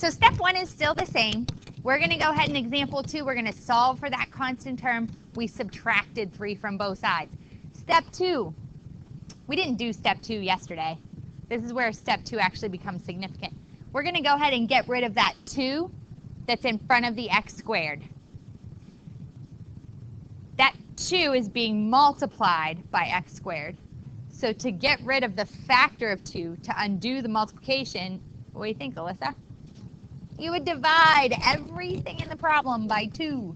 So step 1 is still the same. We're going to go ahead in example 2. We're going to solve for that constant term. We subtracted 3 from both sides. Step 2. We didn't do step 2 yesterday. This is where step 2 actually becomes significant. We're going to go ahead and get rid of that 2 that's in front of the x squared. That 2 is being multiplied by x squared. So to get rid of the factor of 2, to undo the multiplication, what do you think, Alyssa? You would divide everything in the problem by 2.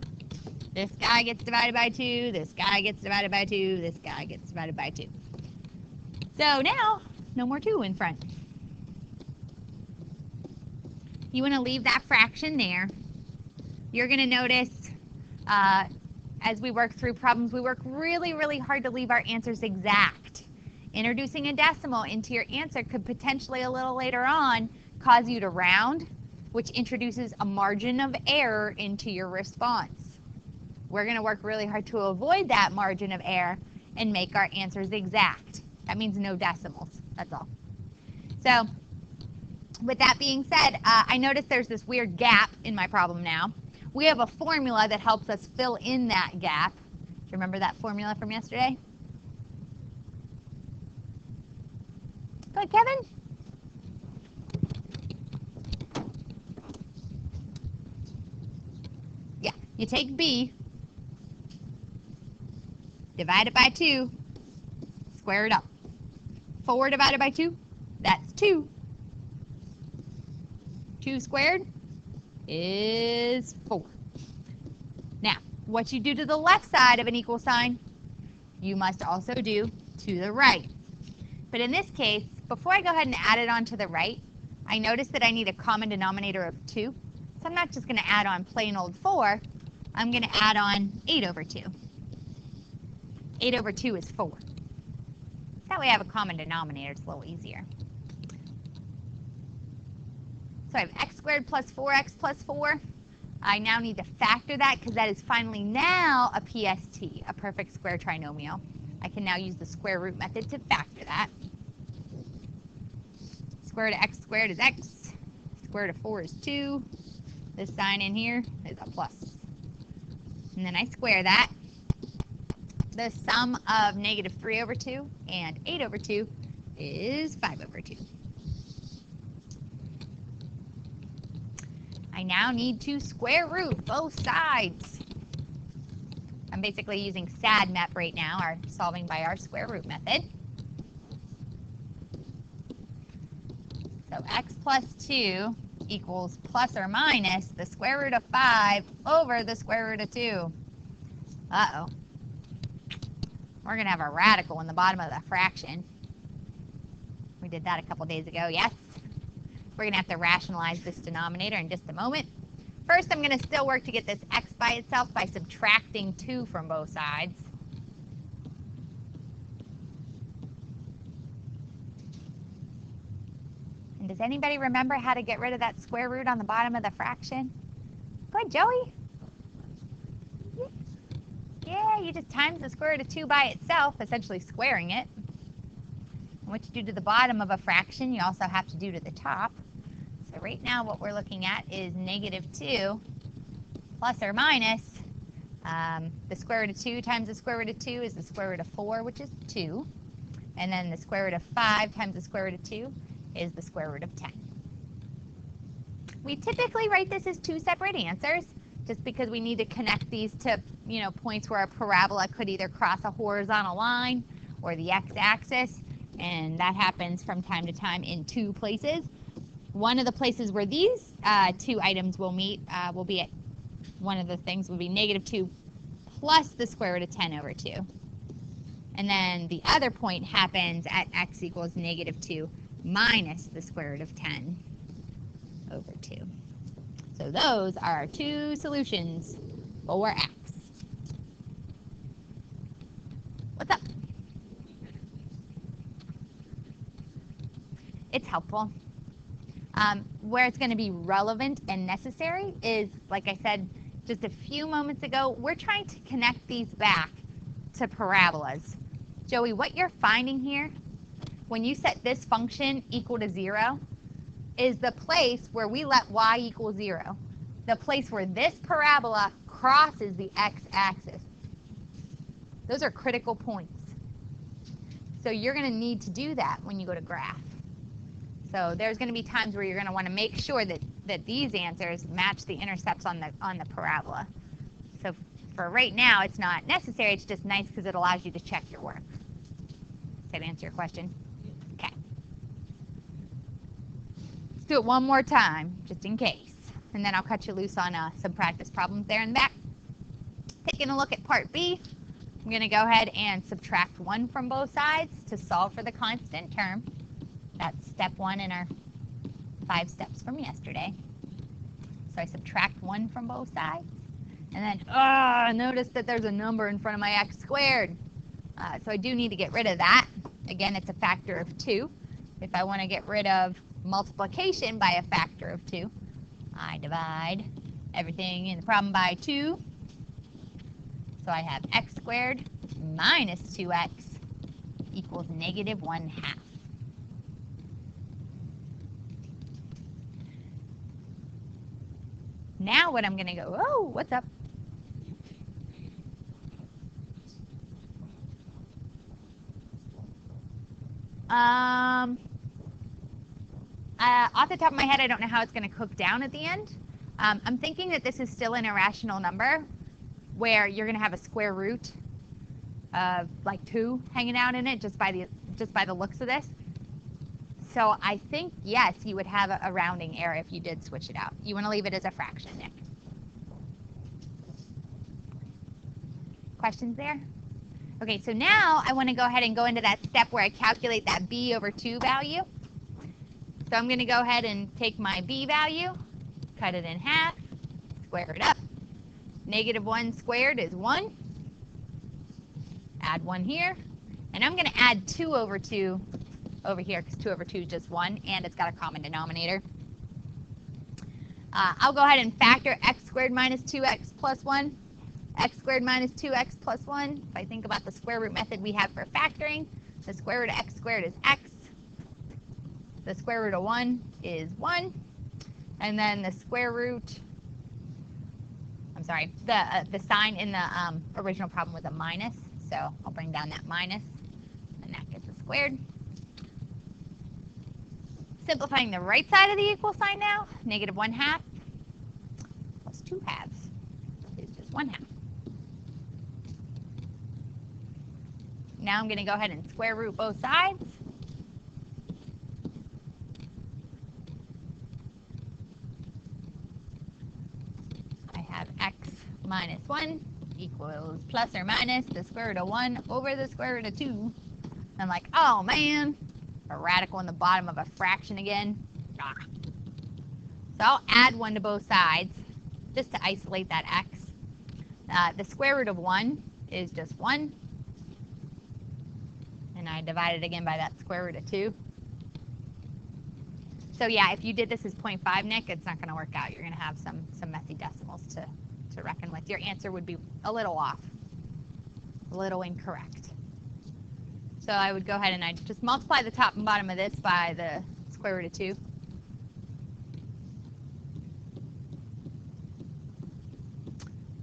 This guy gets divided by 2, this guy gets divided by 2, this guy gets divided by 2. So now, no more 2 in front. You want to leave that fraction there. You're going to notice as we work through problems, we work really, really hard to leave our answers exact. Introducing a decimal into your answer could potentially a little later on cause you to round, which introduces a margin of error into your response. We're going to work really hard to avoid that margin of error and make our answers exact. That means no decimals, that's all. So with that being said, I noticed there's this weird gap in my problem now. We have a formula that helps us fill in that gap. Do you remember that formula from yesterday? Go ahead, Kevin. Yeah, you take b, divide it by 2, square it up. 4 divided by 2, that's 2. 2 squared is 4. Now, what you do to the left side of an equal sign, you must also do to the right. But in this case, before I go ahead and add it on to the right, I notice that I need a common denominator of 2. So I'm not just going to add on plain old 4. I'm going to add on 8 over 2. 8 over 2 is 4. That way I have a common denominator. It's a little easier. So I have x squared plus 4x plus 4. I now need to factor that because that is finally now a PST, a perfect square trinomial. I can now use the square root method to factor that. Square root of x squared is x. Square root of 4 is 2. This sign in here is a plus. And then I square that. The sum of negative 3 over 2 and 8 over 2 is 5 over 2. I now need to square root both sides. I'm basically using SADMEP right now, our solving by our square root method. So x plus 2 equals plus or minus the square root of 5 over the square root of 2. Uh-oh. We're going to have a radical in the bottom of the fraction. We did that a couple days ago, yes. We're going to have to rationalize this denominator in just a moment. First, I'm going to still work to get this x by itself by subtracting 2 from both sides. And does anybody remember how to get rid of that square root on the bottom of the fraction? Go ahead, Joey. Yeah, you just times the square root of 2 by itself, essentially squaring it. And what you do to the bottom of a fraction, you also have to do to the top. So right now what we're looking at is negative 2 plus or minus the square root of 2 times the square root of 2 is the square root of 4, which is 2. And then the square root of 5 times the square root of 2 is the square root of 10. We typically write this as 2 separate answers, just because we need to connect these to, points where a parabola could either cross a horizontal line or the x-axis, and that happens from time to time in 2 places. One of the places where these 2 items will meet will be at, one of the things will be negative 2 plus the square root of 10 over 2. And then the other point happens at x equals negative 2 minus the square root of 10 over 2. So those are our 2 solutions for x. What's up? It's helpful. Where it's going to be relevant and necessary is, like I said just a few moments ago, we're trying to connect these back to parabolas. Joey, what you're finding here, when you set this function equal to 0, is the place where we let y equal 0. The place where this parabola crosses the x-axis. Those are critical points. So you're going to need to do that when you go to graph. So there's going to be times where you're going to want to make sure that these answers match the intercepts on the parabola. So for right now, it's not necessary. It's just nice because it allows you to check your work. Does that answer your question? Okay. Let's do it one more time, just in case. And then I'll cut you loose on some practice problems there in the back. Taking a look at part B, I'm going to go ahead and subtract 1 from both sides to solve for the constant term. That's step 1 in our 5 steps from yesterday. So I subtract 1 from both sides. And then, notice that there's a number in front of my x squared. So I do need to get rid of that. Again, it's a factor of 2. If I want to get rid of multiplication by a factor of 2, I divide everything in the problem by 2. So I have x squared minus 2x equals negative 1/2. Now what I'm going to go, oh, what's up? Off the top of my head, I don't know how it's going to cook down at the end. I'm thinking that this is still an irrational number where you're going to have a square root of like 2 hanging out in it just by the looks of this. So I think, yes, you would have a rounding error if you did switch it out. You want to leave it as a fraction, Nick. Questions there? Okay, so now I want to go ahead and go into that step where I calculate that b over 2 value. So I'm going to go ahead and take my b value, cut it in half, square it up. Negative 1 squared is 1. Add 1 here. And I'm going to add 2 over 2 over here because 2 over 2 is just 1, and it's got a common denominator. I'll go ahead and factor x squared minus 2x plus 1. X squared minus 2x plus 1. If I think about the square root method we have for factoring, the square root of x squared is x. The square root of 1 is 1. And then the square root, I'm sorry, the sign in the original problem was a minus. So I'll bring down that minus, and that gets a squared. Simplifying the right side of the equal sign now, negative 1/2 plus 2 halves is just 1/2. Now I'm going to go ahead and square root both sides. I have x minus 1 equals plus or minus the square root of 1 over the square root of 2. I'm like, oh man, a radical in the bottom of a fraction again. So I'll add 1 to both sides just to isolate that x. The square root of 1 is just 1. And I divide it again by that square root of 2. So yeah, if you did this as 0.5, Nick, it's not going to work out. You're going to have some messy decimals to reckon with. Your answer would be a little off, a little incorrect. So I would go ahead and I'd just multiply the top and bottom of this by the square root of 2.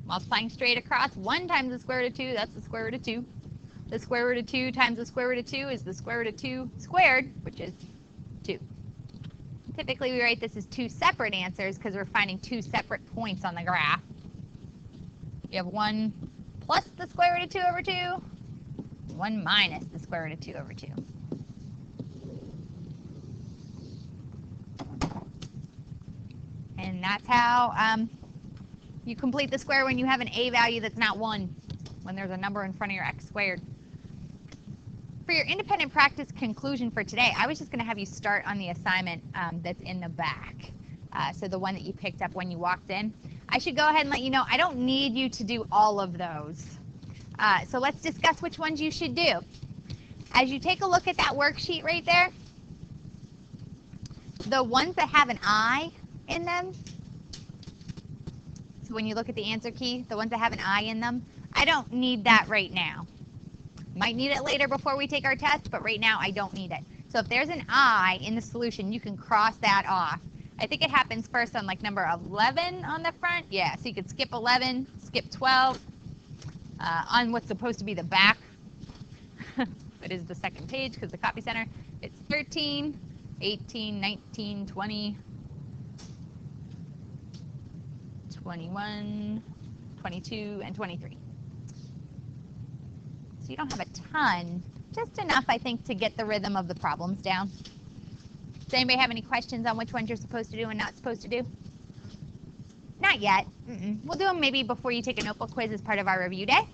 Multiplying straight across, 1 times the square root of 2, that's the square root of 2. The square root of 2 times the square root of 2 is the square root of 2 squared, which is 2. Typically, we write this as 2 separate answers because we're finding 2 separate points on the graph. You have 1 plus the square root of 2 over 2, 1 minus the square root of 2 over 2. And that's how you complete the square when you have an a value that's not 1, when there's a number in front of your x squared. For your independent practice conclusion for today, I was just going to have you start on the assignment that's in the back. So the one that you picked up when you walked in. I should go ahead and let you know I don't need you to do all of those. So let's discuss which ones you should do. As you take a look at that worksheet right there, the ones that have an I in them, so when you look at the answer key, the ones that have an I in them, I don't need that right now. Might need it later before we take our test, but right now I don't need it. So if there's an I in the solution, you can cross that off. I think it happens first on like number 11 on the front. Yeah, so you could skip 11, skip 12 on what's supposed to be the back. It is the second page because the copy center. It's 13, 18, 19, 20, 21, 22, and 23. So you don't have a ton, just enough, I think, to get the rhythm of the problems down. Does anybody have any questions on which ones you're supposed to do and not supposed to do? Not yet. We'll do them maybe before you take a notebook quiz as part of our review day.